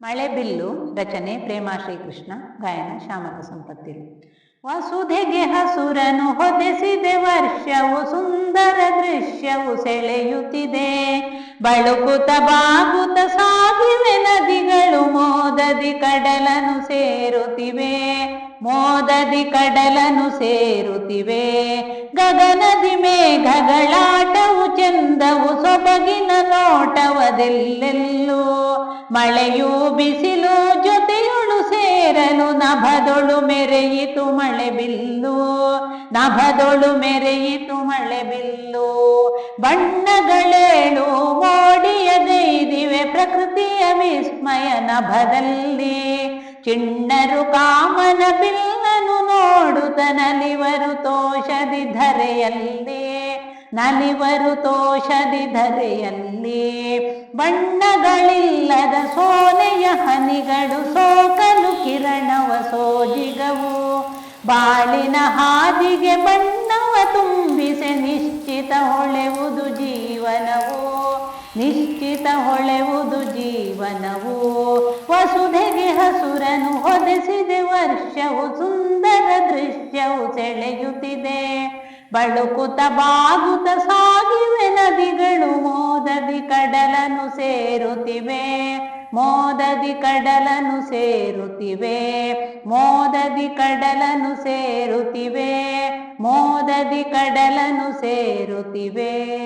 ಮಳೆಬಿಲ್ಲು ರಚನೆ ಪ್ರೇಮಾ ಶ್ರೀಕೃಷ್ಣ, ಗಾಯನ ಶ್ಯಾಮಲ ಸಂಪತ್ತಿರು. ವಸುಧೆಗೆ ಹಸುರನು ಹೊದೆಸಿದೆ ವರ್ಷವು, ಸುಂದರ ದೃಶ್ಯವು ಸೆಳೆಯುತ್ತಿದೆ. ಬಳುಕುತ ಬಾಗುತ ಸಾಗಿವೆ ನದಿಗಳು, ಮೋದದಿ ಕಡಲನು ಸೇರುತ್ತಿವೆ. ಮೋದದಿ ಕಡಲನು ಸೇರುತ್ತಿವೆ. ಗಗನದಿ ಮೇಘಗಳಾಟವು ಚೆಂದವು, ಸೊಬಗಿನ ನೋಟವದೆಲ್ಲೆಲ್ಲೂ. ಮಳೆಯೂ ಬಿಸಿಲು ಜೊತೆಯೊಳು ಸೇರಲು, ನಭದೊಳು ಮೆರೆಯಿತು ಮಳೆಬಿಲ್ಲು. ನಭದೊಳು ಮೆರೆಯಿತು ಮಳೆಬಿಲ್ಲು. ಬಣ್ಣಗಳೇಳು ಮೋಡಿಯಗೈದಿವೆ, ಪ್ರಕೃತಿಯ ವಿಸ್ಮಯ ನಭದಲ್ಲಿ. ಚಿಣ್ಣರು ಕಾಮನ ಬಿಲ್ಲನು ನೋಡುತ್ತ ನಲಿವರು ತೋಷದಿ ಧರೆಯಲ್ಲಿ. ನಲಿವರು ತೋಷದಿ ಧರೆಯಲ್ಲಿ. ಬಣ್ಣಗಳಿಲ್ಲದ ಸೋನೆಯ ಹನಿಗಳು, ಸೋಕಲು ಕಿರಣವ ಸೋಜಿಗವು. ಬಾಳಿನ ಹಾದಿಗೆ ಬಣ್ಣವ ತುಂಬಿಸೆ, ನಿಶ್ಚಿತ ಹೊಳೆವುದು ಜೀವನವು. ನಿಶ್ಚಿತ ಹೊಳೆವುದು ಜೀವನವು. ವಸುಧೆಗೆ ಹಸುರನು ಹೊದೆಸಿದೆ ವರ್ಷವು, ಸುಂದರ ದೃಶ್ಯವು ಸೆಳೆಯುತ್ತಿದೆ. ಬಳುಕುತ ಬಾಗುತ ಸಾಗಿವೆ ನದಿಗಳು, ಮೋದದಿ ಕಡಲನು ಸೇರುತ್ತಿವೆ. ಮೋದದಿ ಕಡಲನು ಸೇರುತ್ತಿವೆ. ಮೋದದಿ ಕಡಲನು ಸೇರುತ್ತಿವೆ. ಮೋದದಿ ಕಡಲನು ಸೇರುತ್ತಿವೆ.